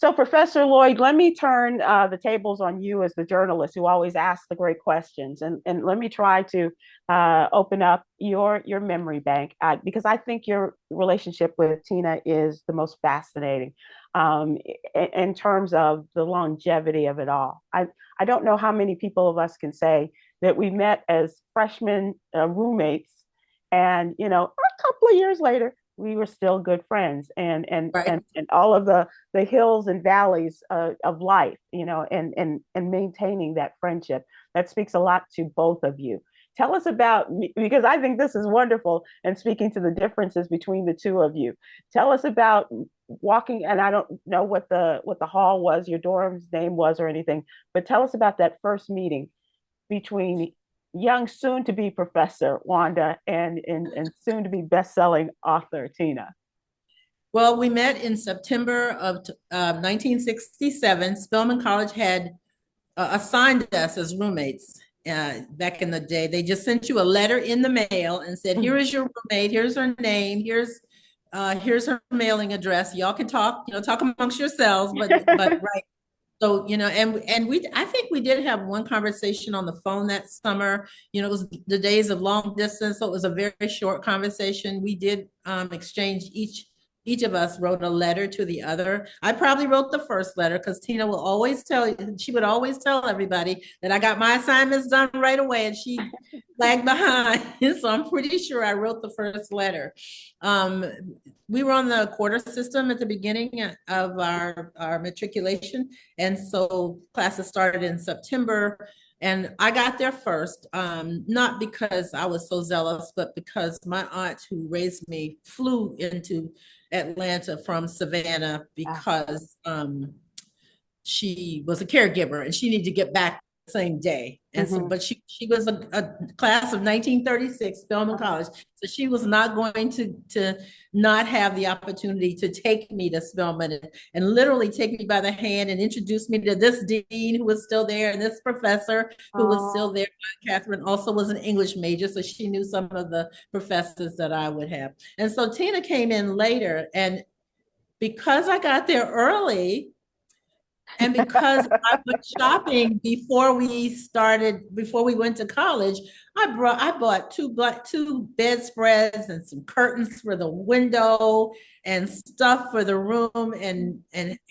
So, Professor Lloyd, let me turn the tables on you as the journalist who always asks the great questions, and let me try to open up your memory bank because I think your relationship with Tina is the most fascinating in terms of the longevity of it all. I don't know how many people of us can say that we met as freshmen roommates, and a couple of years later we were still good friends, Right. and all of the hills and valleys of life, and maintaining that friendship. That speaks a lot to both of you. Tell us about, because I think this is wonderful, and speaking to the differences between the two of you. Tell us about walking, and I don't know what the hall was, your dorm's name was, or anything, but tell us about that first meeting between young soon-to-be professor Wanda and soon-to-be best-selling author Tina. Well, we met in September of 1967. Spelman College had assigned us as roommates back in the day. They just sent you a letter in the mail and said, "Here is your roommate. Here's her name. Here's her mailing address. Y'all can talk. Talk amongst yourselves." But right. So, and we, I think we did have one conversation on the phone that summer. It was the days of long distance, so it was a very short conversation. We did exchange each of us wrote a letter to the other. I probably wrote the first letter because Tina will always she would always tell everybody that I got my assignments done right away and she lagged behind. So I'm pretty sure I wrote the first letter. Um, we were on the quarter system at the beginning of our matriculation. And so classes started in September. And I got there first, not because I was so zealous, but because my aunt who raised me flew into Atlanta from Savannah Ah, because she was a caregiver and she needed to get back the same day. And so, mhm. but she was a class of 1936, Spelman Okay. College. So she was not going to not have the opportunity to take me to Spelman and literally take me by the hand and introduce me to this dean who was still there and this professor who was still Oh, there. Catherine also was an English major, so she knew some of the professors that I would have. And so Tina came in later, and because I got there early, and because I went shopping before we went to college, I bought two bedspreads and some curtains for the window and stuff for the room and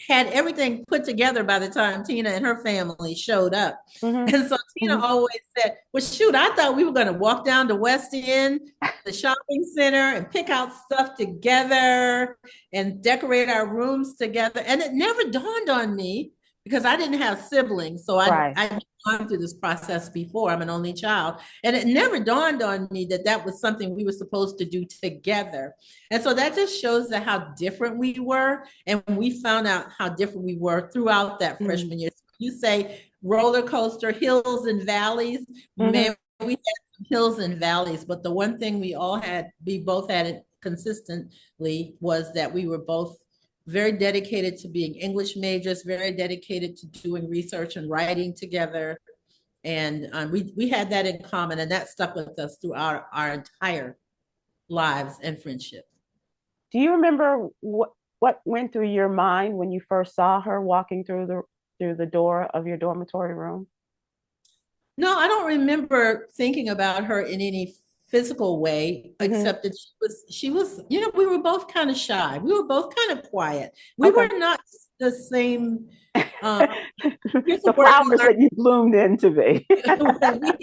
had everything put together by the time Tina and her family showed up. mhm, And so Tina mhm. always said, "Well, shoot, I thought we were going to walk down to West End, the shopping center, and pick out stuff together and decorate our rooms together." And it never dawned on me because I didn't have siblings. So Right. I'd gone through this process before. I'm an only child. And it never dawned on me that that was something we were supposed to do together. And so that just shows that how different we were. And we found out how different we were throughout that Mhm, freshman year. So you say roller coaster, hills and valleys. mhm. Man, we had some hills and valleys, but the one thing we both had it consistently was that we were both very dedicated to being English majors, very dedicated to doing research and writing together. And we had that in common, and that stuck with us through our entire lives and friendship. Do you remember what went through your mind when you first saw her walking through the door of your dormitory room? No, I don't remember thinking about her in any physical way, Hmm. except that we were both kind of shy. We were both kind of quiet. We Okay. were not the same. Um, Here's a The word we flowers learned. that you bloomed into be.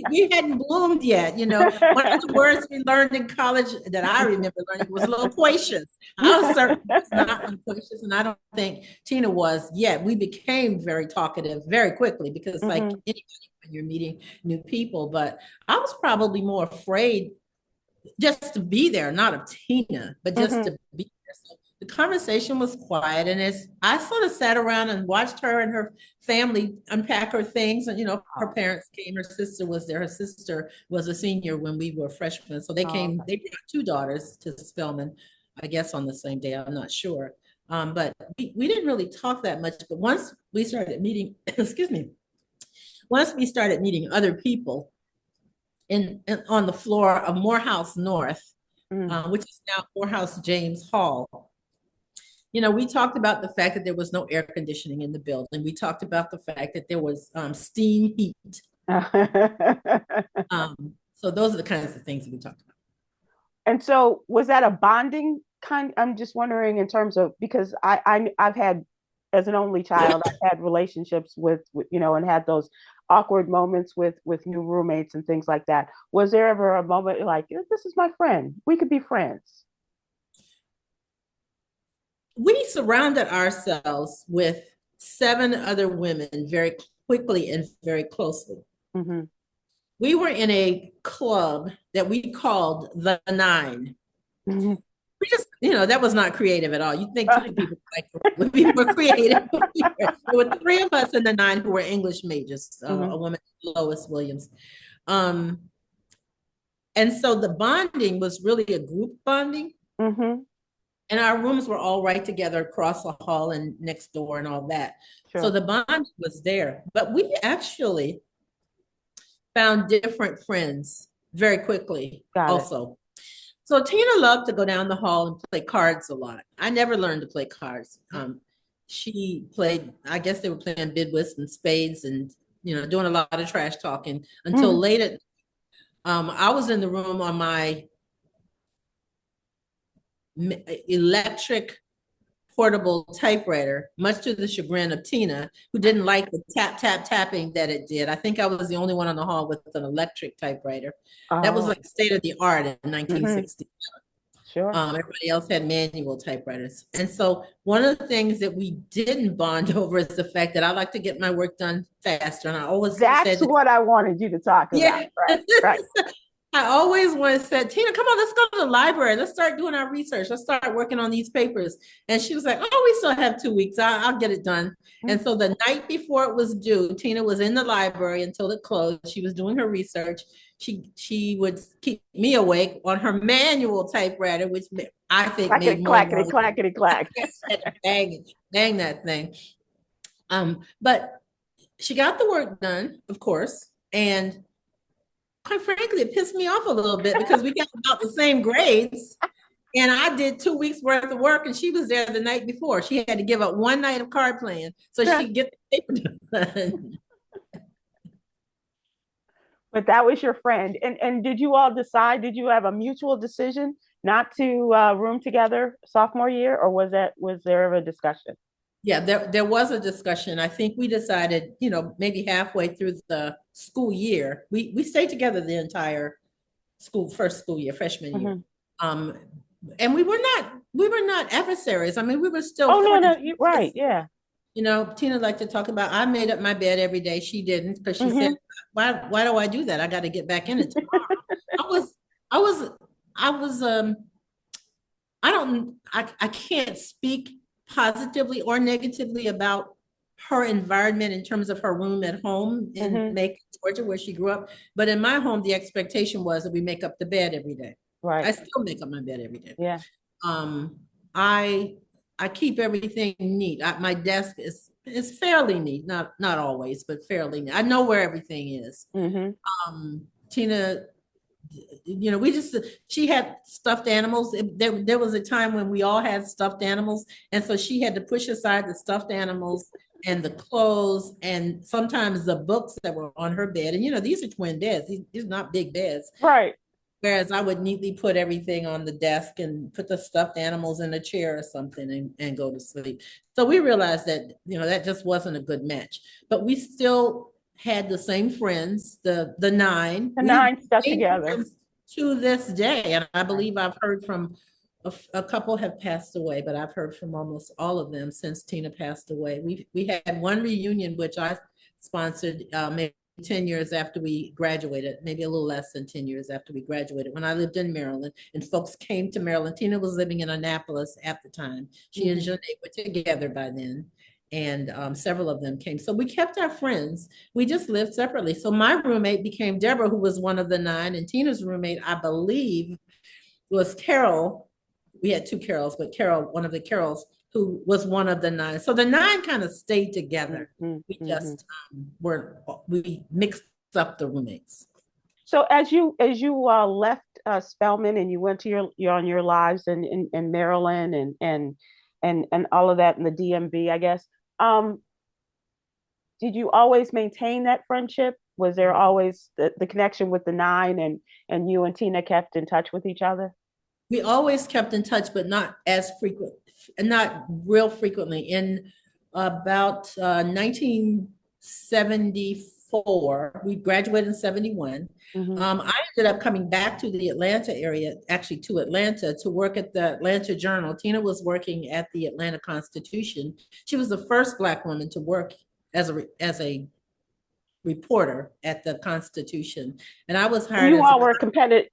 We hadn't bloomed yet. One of the words we learned in college that I remember learning was loquacious. I was certainly not loquacious, and I don't think Tina was yet. We became very talkative very quickly because, like Hmm. anybody, when you're meeting new people, but I was probably more afraid just to be there, not of Tina, but just Hmm. to be there. So the conversation was quiet, and as I sort of sat around and watched her and her family unpack her things, and her Oh, parents came. Her sister was there. Her sister was a senior when we were freshmen, so they oh, came. okay. They brought two daughters to Spelman, I guess on the same day. I'm not sure, but we didn't really talk that much. But once we started meeting, excuse me, once we started meeting other people on the floor of Morehouse North, Mm. which is now Morehouse James Hall. We talked about the fact that there was no air conditioning in the building. We talked about the fact that there was steam heat. So those are the kinds of things that we talked about. And so was that a bonding kind? I'm just wondering in terms of because I've had as an only child, I've had relationships with and had those awkward moments with new roommates and things like that. Was there ever a moment like this is my friend, we could be friends? We surrounded ourselves with 7 other women very quickly and very closely. Mm-hmm. We were in a club that we called the Nine. Mm-hmm. We just, that was not creative at all. You'd think 2 people would be more creative. There were 3 of us in the Nine who were English majors, Mm-hmm. a woman, Lois Williams. Um, and so the bonding was really a group bonding. Mm-hmm. And our rooms were all right together across the hall and next door and all that. So Sure. the bond was there. But we actually found different friends very quickly Got it. also. So Tina loved to go down the hall and play cards a lot. I never learned to play cards. She played, I guess they were playing bid whist and spades and, doing a lot of trash talking until Mm-hmm. late at, I was in the room on my electric portable typewriter, much to the chagrin of Tina, who didn't like the tap, tap, tapping that it did. I think I was the only one on the hall with an electric typewriter. That was Oh. like state of the art in Mm-hmm. 1960. Sure. Everybody else had manual typewriters. And so one of the things that we didn't bond over is the fact that I like to get my work done faster. And I always That's said, what I wanted you to talk about. yeah. Right. Right. I always want to say, Tina, come on, let's go to the library. Let's start doing our research. Let's start working on these papers. And she was like, oh, we still have 2 weeks. I'll get it done. And so the night before it was due, Tina was in the library until it closed. She was doing her research. She would keep me awake on her manual typewriter, which I think Clackety, made more clackety, noise. clackety, clack. Bang that thing. But she got the work done, of course. And quite frankly, it pissed me off a little bit because we got about the same grades. And I did 2 weeks worth of work, and she was there the night before. She had to give up one night of card playing so she could get the paper done. But that was your friend. And did you all decide, did you have a mutual decision not to room together sophomore year, or was there ever a discussion? Yeah, there was a discussion. I think we decided, maybe halfway through the school year, we stayed together the entire first school year, freshman year. Mm-hmm. And we were not adversaries. I mean, we were still Oh, friends. no, you're right. Yeah. Tina liked to talk about, I made up my bed every day. She didn't, because she said, Mm-hmm. why do I do that? I got to get back in it tomorrow. I was, I was, I was, I can't speak positively or negatively about her environment in terms of her room at home in Mm-hmm. Macon, Georgia, where she grew up. But in my home, the expectation was that we make up the bed every day. Right. I still make up my bed every day. Yeah. Um, I I keep everything neat. My desk is fairly neat, not always, but fairly neat. I know where everything is. Mm-hmm. Tina, she had stuffed animals. There was a time when we all had stuffed animals, and so she had to push aside the stuffed animals and the clothes and sometimes the books that were on her bed. And these are twin beds. These are not big beds. Right. Whereas I would neatly put everything on the desk and put the stuffed animals in a chair or something and go to sleep. So we realized that, that just wasn't a good match. But we still had the same friends, the nine. The We have nine stuck the same together. friends to this day. And I believe I've heard from a couple have passed away, but I've heard from almost all of them since Tina passed away. We had one reunion, which I sponsored maybe 10 years after we graduated, maybe a little less than 10 years after we graduated, when I lived in Maryland and folks came to Maryland. Tina was living in Annapolis at the time. She and Janae were together by then. And several of them came. So we kept our friends. We just lived separately. So my roommate became Deborah, who was one of the nine. And Tina's roommate, I believe, was Carol. We had two Carols, but Carol, one of the Carols, who was one of the nine. So the nine kind of stayed together. Mm-hmm. We just we mixed up the roommates. So as you left Spelman and you went to your on your lives in Maryland and and all of that in the DMV, I guess. Um, did you always maintain that friendship? Was there always the connection with the nine, and you and Tina kept in touch with each other? We always kept in touch, but not as frequent, not real frequently. In about 1974, we graduated in 71. Hmm. I ended up coming back to the Atlanta area, actually to Atlanta, to work at the Atlanta Journal. Tina was working at the Atlanta Constitution. She was the first Black woman to work as a reporter at the Constitution, and I was So hired you as a all were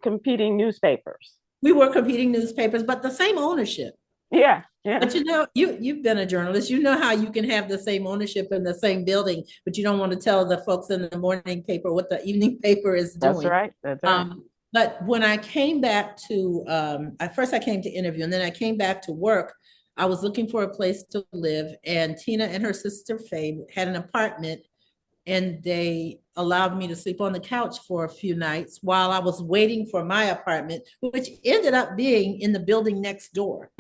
competing newspapers. we were competing newspapers, but the same ownership. Yeah, yeah, But you've been a journalist. You know how you can have the same ownership in the same building, but you don't want to tell the folks in the morning paper what the evening paper is that's doing. right. That's right. But when I came back to, at first I came to interview, and then I came back to work. I was looking for a place to live, and Tina and her sister Faye had an apartment, and they allowed me to sleep on the couch for a few nights while I was waiting for my apartment, which ended up being in the building next door.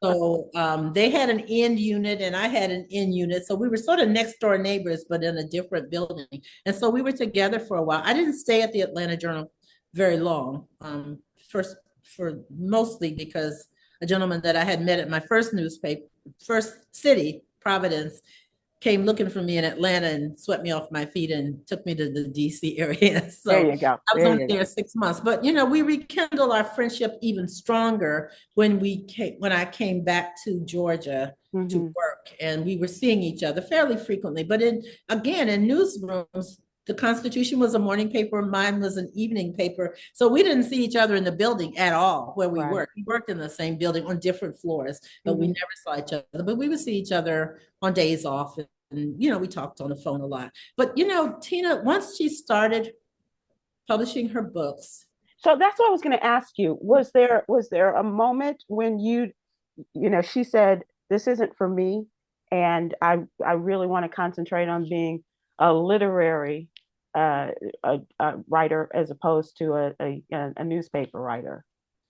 So they had an end unit and I had an end unit. So we were sort of next door neighbors, but in a different building. And so we were together for a while. I didn't stay at the Atlanta Journal very long. First, for mostly because a gentleman that I had met at my first newspaper, first city, Providence, came looking for me in Atlanta and swept me off my feet and took me to the DC area. There So you go. I was There only you go. there 6 months, but we rekindled our friendship even stronger when I came back to Georgia to Hmm. work, and we were seeing each other fairly frequently. But in newsrooms, the Constitution was a morning paper, mine was an evening paper. So we didn't see each other in the building at all where we Right. worked. We worked in the same building on different floors, but we Hmm. never saw each other. But we would see each other on days off, and we talked on the phone a lot. But Tina, once she started publishing her books. So that's what I was going to ask you. Was there a moment when she said, "This isn't for me, and I really want to concentrate on being a literary uh, a writer as opposed to a newspaper writer."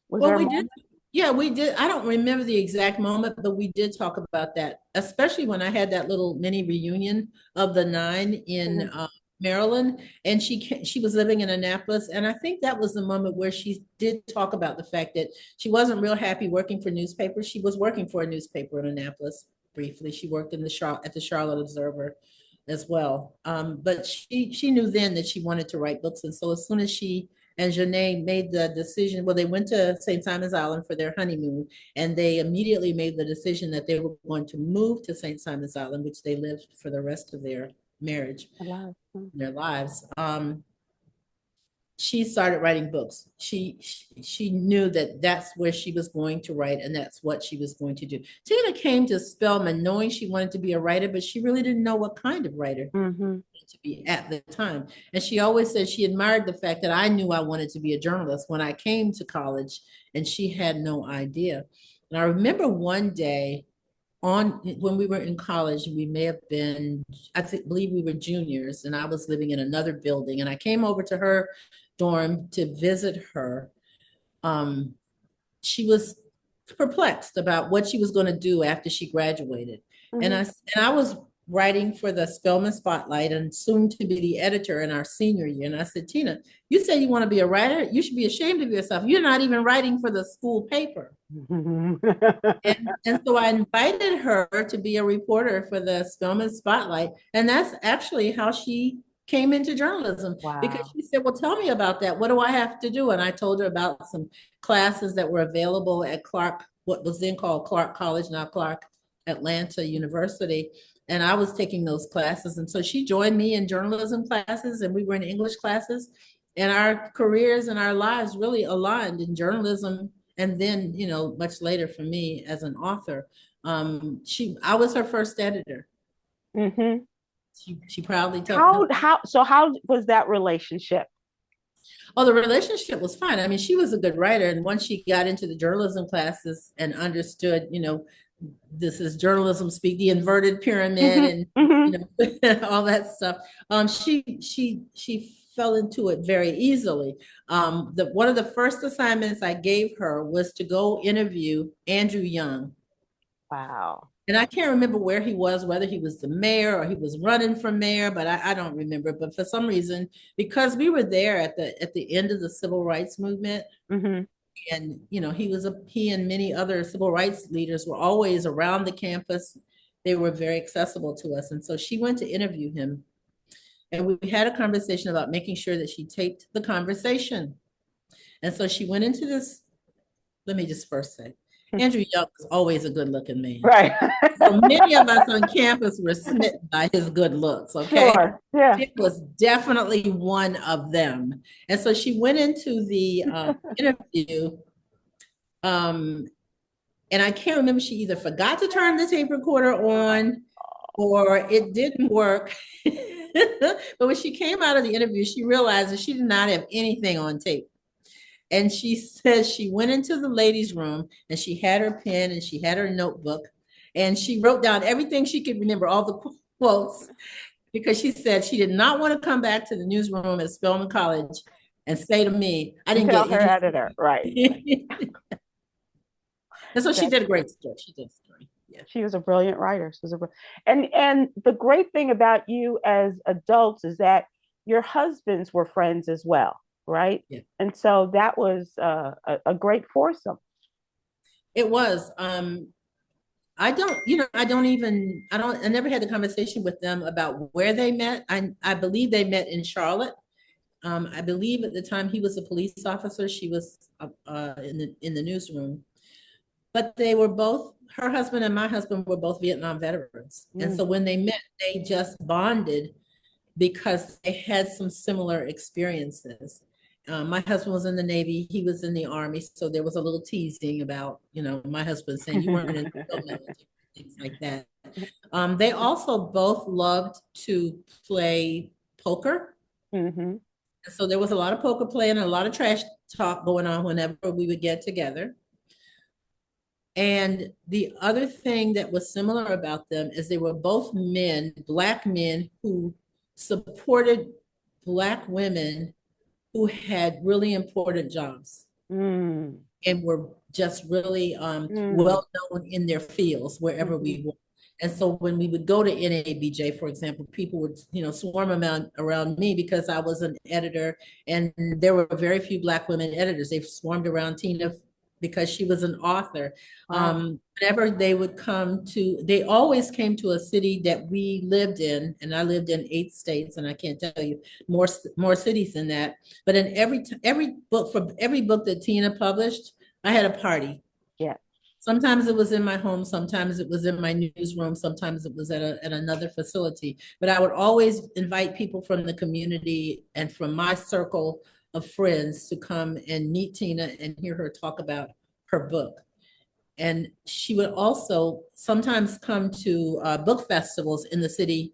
Was Well, there a we did. moment? Yeah, we did. I don't remember the exact moment, but we did talk about that, especially when I had that little mini reunion of the nine in Mhm. Maryland, and she was living in Annapolis, and I think that was the moment where she did talk about the fact that she wasn't real happy working for newspapers. She was working for a newspaper in Annapolis briefly. She worked at the Charlotte Observer as well, but she knew then that she wanted to write books, and so as soon as she and Janae made the decision. Well, they went to St. Simon's Island for their honeymoon, and they immediately made the decision that they were going to move to St. Simon's Island, which they lived for the rest of their marriage, Alive. their lives. She started writing books. She knew that that's where she was going to write, and that's what she was going to do. Tina came to Spelman knowing she wanted to be a writer, but she really didn't know what kind of writer Mm-hmm. to be at the time. And she always said she admired the fact that I knew I wanted to be a journalist when I came to college, and she had no idea. And I remember one day on when we were in college, we may have been, believe we were juniors, and I was living in another building, and I came over to her dorm to visit her. Um, she was perplexed about what she was going to do after she graduated. And Mm-hmm. I was writing for the Spelman Spotlight and soon to be the editor in our senior year. And I said, Tina, you say you want to be a writer? You should be ashamed of yourself. You're not even writing for the school paper. And so I invited her to be a reporter for the Spelman Spotlight. And that's actually how she came into journalism, because Wow. she said, well, tell me about that. What do I have to do? And I told her about some classes that were available at Clark, what was then called Clark College, now Clark Atlanta University. And I was taking those classes. And so she joined me in journalism classes, and we were in English classes. And our careers and our lives really aligned in journalism. And then, much later for me as an author, I was her first editor. Mm-hmm. She proudly told no. How was that relationship? Oh, the relationship was fine. I mean, she was a good writer, and once she got into the journalism classes and understood, this is journalism speak, the inverted pyramid, Mm-hmm. and Mm-hmm. all that stuff. She fell into it very easily. One of the first assignments I gave her was to go interview Andrew Young, Wow. And I can't remember where he was, whether he was the mayor or he was running for mayor, but I don't remember. But for some reason, because we were there at the end of the civil rights movement, Mm-hmm. and he and many other civil rights leaders were always around the campus. They were very accessible to us. And so she went to interview him. And we had a conversation about making sure that she taped the conversation. And so she went into this. Let me just first say, Andrew Young was always a good looking man. Right. So many of us on campus were smitten by his good looks, okay? Sure. Yeah. It was definitely one of them. And so she went into the interview, um, and I can't remember, she either forgot to turn the tape recorder on or it didn't work. But when she came out of the interview, she realized that she did not have anything on tape. And she says she went into the ladies' room and she had her pen and she had her notebook and she wrote down everything she could remember, all the quotes, because she said she did not want to come back to the newsroom at Spelman College and say to me, I And didn't tell get her editor. Right. anything. And so she That's did a great story. She did a story. Yeah. She was a brilliant writer. She was a, and the great thing about you as adults is that your husbands were friends as well, right? Yeah. And so that was a great foursome. It was. I never had the conversation with them about where they met. I believe they met in Charlotte. I believe at the time he was a police officer, she was in the newsroom. But they were both, her husband and my husband were both Vietnam veterans. And so when they met, they just bonded because they had some similar experiences. My husband was in the Navy, he was in the Army, so there was a little teasing about, my husband saying you weren't in the military, things like that. They also both loved to play poker. Mm-hmm. So there was a lot of poker playing and a lot of trash talk going on whenever we would get together. And the other thing that was similar about them is they were both men, Black men, who supported Black women who had really important jobs Mm. and were just really Mm. well known in their fields wherever Mm-hmm. we were. And so when we would go to NABJ, for example, people would, swarm around me because I was an editor and there were very few Black women editors. They swarmed around Tina because she was an author. Wow. Whenever they always came to a city that we lived in, and I lived in 8 states, and I can't tell you more cities than that. But in every book that Tina published, I had a party. Yeah. Sometimes it was in my home, sometimes it was in my newsroom, sometimes it was at another facility. But I would always invite people from the community and from my circle of friends to come and meet Tina and hear her talk about her book. And she would also sometimes come to book festivals in the city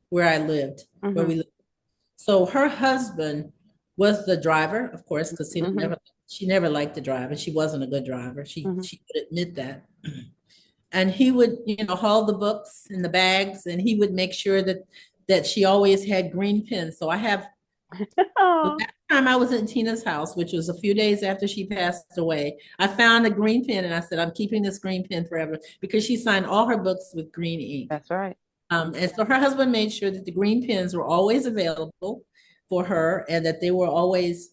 where I lived, where Mm-hmm. we lived. So her husband was the driver, of course, because Mm-hmm. she never liked to drive, and she wasn't a good driver. Mm-hmm. She would admit that. And he would, haul the books in the bags, and he would make sure that she always had green pens. So I have the Oh, last time I was in Tina's house, which was a few days after she passed away, I found a green pen and I said, I'm keeping this green pen forever because she signed all her books with green ink. that's right. And so her husband made sure that the green pens were always available for her and that they were always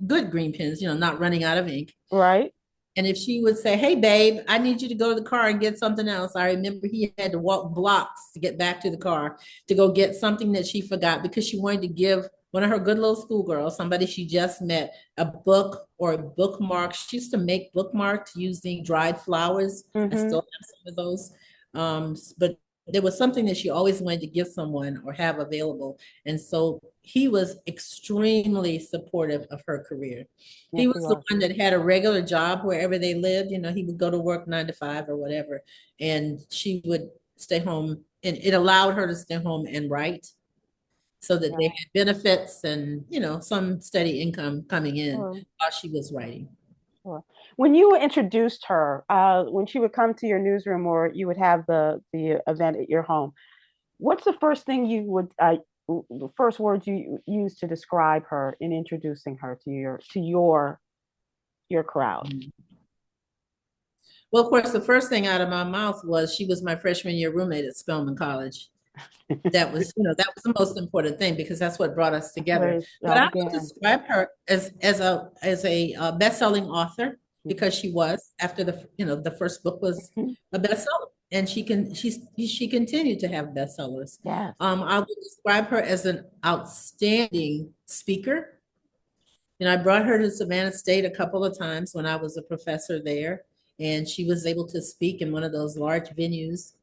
good green pens, not running out of ink. Right. And if she would say, hey, babe, I need you to go to the car and get something else. I remember he had to walk blocks to get back to the car to go get something that she forgot because she wanted to give one of her good little schoolgirls, somebody she just met, a book or a bookmark. She used to make bookmarks using dried flowers. I Mm-hmm. still have some of those. But there was something that she always wanted to give someone or have available. And so he was extremely supportive of her career. He Yes, he was the was. one that had a regular job wherever they lived. He would go to work 9 to 5 or whatever. And she would stay home, and it allowed her to stay home and write so that they Yeah. had benefits and, some steady income coming in Sure. while she was writing. Sure. When you introduced her, when she would come to your newsroom or you would have the event at your home, what's the first thing you would the first words you use to describe her in introducing her to your crowd? Well, of course, the first thing out of my mouth was she was my freshman year roommate at Spelman College. That was, that was the most important thing because that's what brought us together. Where But y'all I would began. describe her as a best-selling author because she was after the first book was Mhm. a bestseller, and she continued to have bestsellers. Yes. I would describe her as an outstanding speaker. I brought her to Savannah State a couple of times when I was a professor there, and she was able to speak in one of those large venues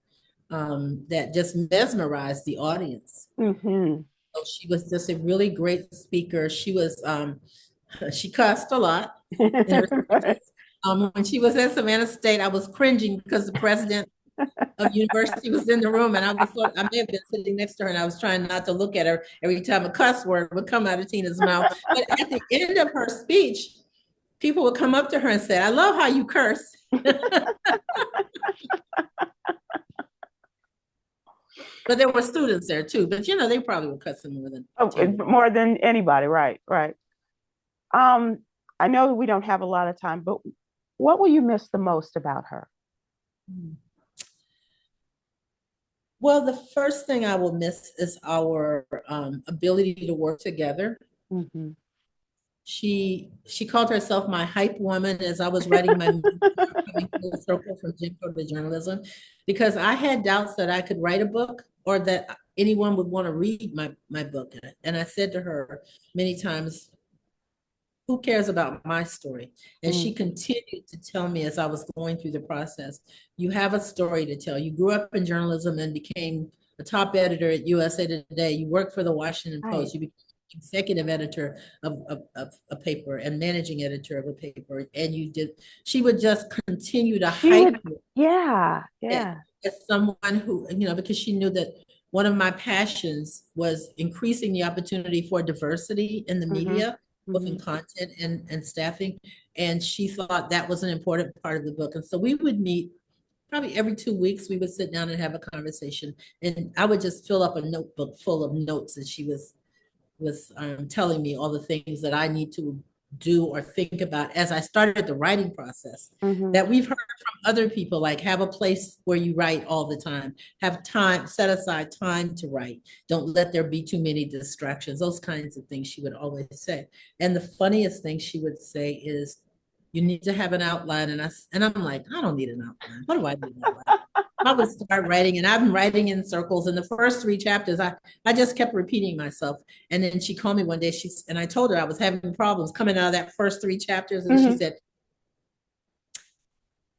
that just mesmerized the audience. Hmm. So she was just a really great speaker. She cussed a lot in her speeches. When she was at Savannah State, I was cringing because the president of university was in the room, and I may have been sitting next to her, and I was trying not to look at her every time a cuss word would come out of Tina's mouth. But at the end of her speech, people would come up to her and say, "I love how you curse." But there were students there too. But they probably were cussing more than Oh, Tina. more than anybody, right, right. I know we don't have a lot of time, but what will you miss the most about her? Well, the first thing I will miss is our ability to work together. Hmm. She called herself my hype woman as I was writing my coming full circle from Jim Crow to journalism, because I had doubts that I could write a book or that anyone would want to read my book. And I said to her many times, who cares about my story? And she Mm. continued to tell me as I was going through the process, you have a story to tell. You grew up in journalism and became a top editor at USA Today. You worked for the Washington Right. Post. You became executive editor of a paper and managing editor of a paper. And she would just continue to She hype would, me yeah, as yeah. someone who, because she knew that one of my passions was increasing the opportunity for diversity in the Hmm. media, both in Hmm. content and staffing. And she thought that was an important part of the book. And so we would meet probably every 2 weeks. We would sit down and have a conversation. And I would just fill up a notebook full of notes that she was telling me all the things that I need to do or think about as I started the writing process Hmm. that we've heard from other people, like have a place where you write all the time, have time, set aside time to write. Don't let there be too many distractions, those kinds of things she would always say. And the funniest thing she would say is, you need to have an outline. And I'm like, I don't need an outline. What do I need an outline? I would start writing, and I've been writing in circles. In the first 3 chapters, I just kept repeating myself. And then she called me one day. And I told her I was having problems coming out of that first 3 chapters. And she Hmm. said,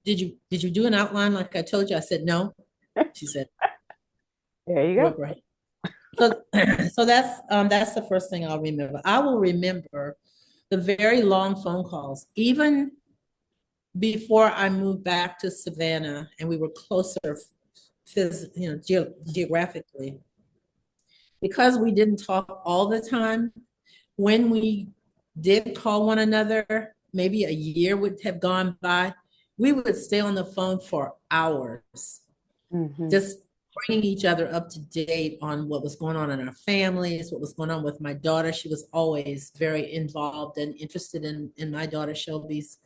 "Did you do an outline like I told you?" I said, "No." She said, There you go. "Work right." So, so that's the first thing I'll remember. I will remember the very long phone calls, even before I moved back to Savannah, and we were closer, geographically, because we didn't talk all the time. When we did call one another, maybe a year would have gone by. We would stay on the phone for hours, Hmm. just bringing each other up to date on what was going on in our families, what was going on with my daughter. She was always very involved and interested in my daughter Shelby's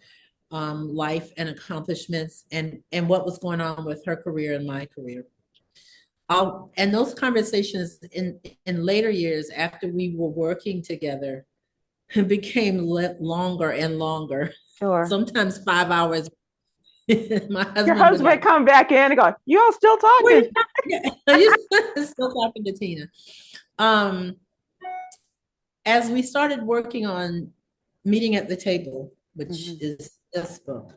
life and accomplishments, and what was going on with her career and my career. And those conversations in later years after we were working together became longer and longer. Sure. Sometimes 5 hours. My Your husband would husband like, come back in and go, you all still where talking? you still talking to Tina. Um, as we started working on Meeting at the Table, which Hmm. is this book,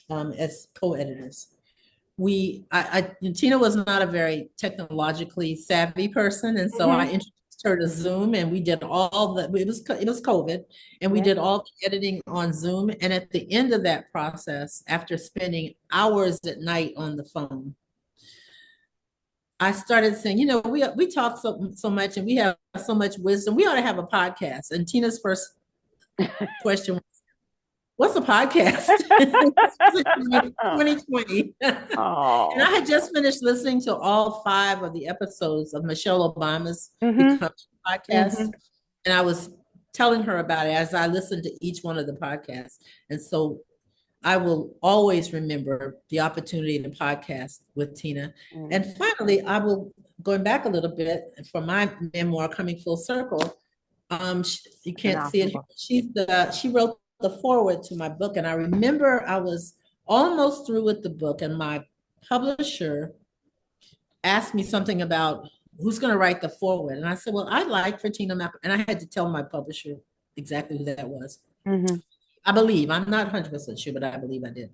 as co-editors, Tina was not a very technologically savvy person, and so I Hmm. introduced her to Zoom, and we did all the. It was COVID, and we Yeah. did all the editing on Zoom. And at the end of that process, after spending hours at night on the phone, I started saying, we talk so much, and we have so much wisdom. We ought to have a podcast. And Tina's first question was, "What's a podcast?" 2020. And I Oh. had just finished listening to all 5 of the episodes of Michelle Obama's Hmm. Becoming podcast. Hmm. And I was telling her about it as I listened to each one of the podcasts. And so I will always remember the opportunity to podcast with Tina. Mm. And finally, I will, going back a little bit for my memoir, Coming Full Circle. You can't see it. She wrote the foreword to my book, and I remember I was almost through with the book, and my publisher asked me something about who's going to write the foreword, and I said, "Well, I'd like for Tina McElroy," and I had to tell my publisher exactly who that was. Mm-hmm. I believe, I'm not 100% sure, but I believe I did.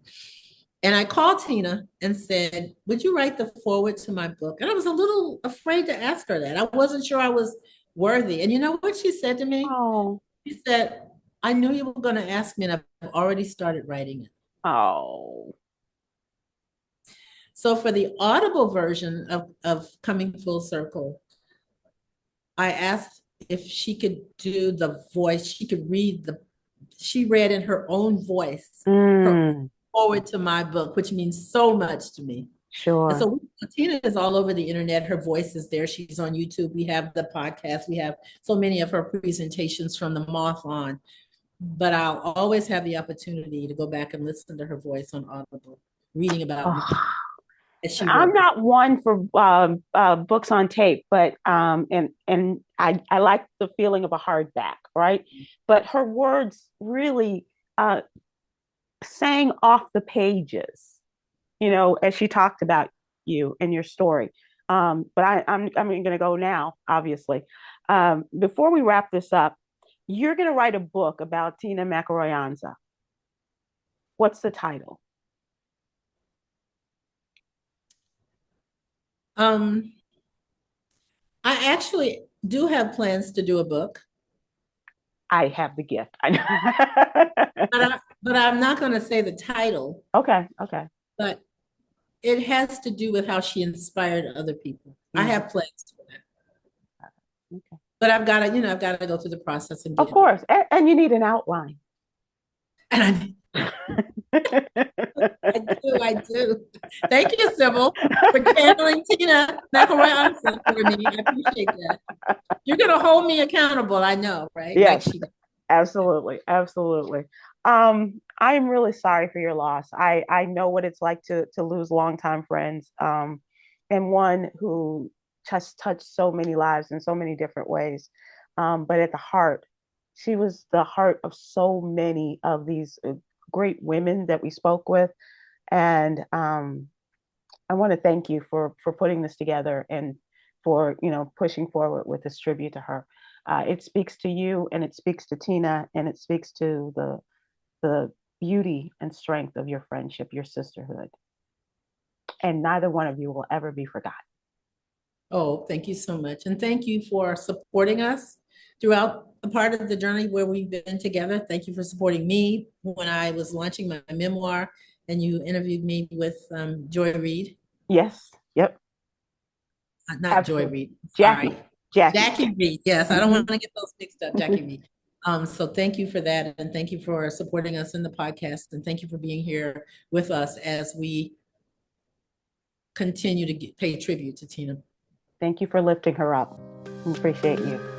And I called Tina and said, "Would you write the foreword to my book?" And I was a little afraid to ask her that. I wasn't sure I was worthy. And you know what she said to me? Oh. She said, "I knew you were going to ask me, and I've already started writing it." Oh. So for the audible version of Coming Full Circle, I asked if she could do the voice. She read in her own voice her forward to my book, which means so much to me. Sure. And so Tina is all over the internet. Her voice is there. She's on YouTube. We have the podcast. We have so many of her presentations from the Moth on. But I'll always have the opportunity to go back and listen to her voice on Audible, reading about me. I'm not one for books on tape, but and I like the feeling of a hardback, right? But her words really sang off the pages, as she talked about you and your story. But I'm going to go now, obviously. Before we wrap this up, you're going to write a book about Tina McElroy Ansa. What's the title? I actually do have plans to do a book. I have the gift. I know. But I'm not going to say the title. Okay. But it has to do with how she inspired other people. Mm-hmm. I have plans for that. Okay. But I've got to go through the process and of course. And you need an outline. And I do. Thank you, Sybil, for channeling Tina McElroy Ansa for me. I appreciate that. You're going to hold me accountable, I know, right? Yes, absolutely. I am really sorry for your loss. I know what it's like to lose longtime friends, and one who just touched so many lives in so many different ways. But at the heart, she was the heart of so many of these great women that we spoke with. And I want to thank you for putting this together and for pushing forward with this tribute to her. It speaks to you, and it speaks to Tina, and it speaks to the beauty and strength of your friendship, your sisterhood. And neither one of you will ever be forgotten. Oh, thank you so much. And thank you for supporting us throughout a part of the journey where we've been together. Thank you for supporting me when I was launching my memoir and you interviewed me with Joy Reid. Yes. Yep. Not Absolutely. Joy Reid. Jackie Reid. Yes, I don't want to get those mixed up. Jackie Reid. So thank you for that. And thank you for supporting us in the podcast. And thank you for being here with us as we continue to pay tribute to Tina. Thank you for lifting her up. We appreciate you.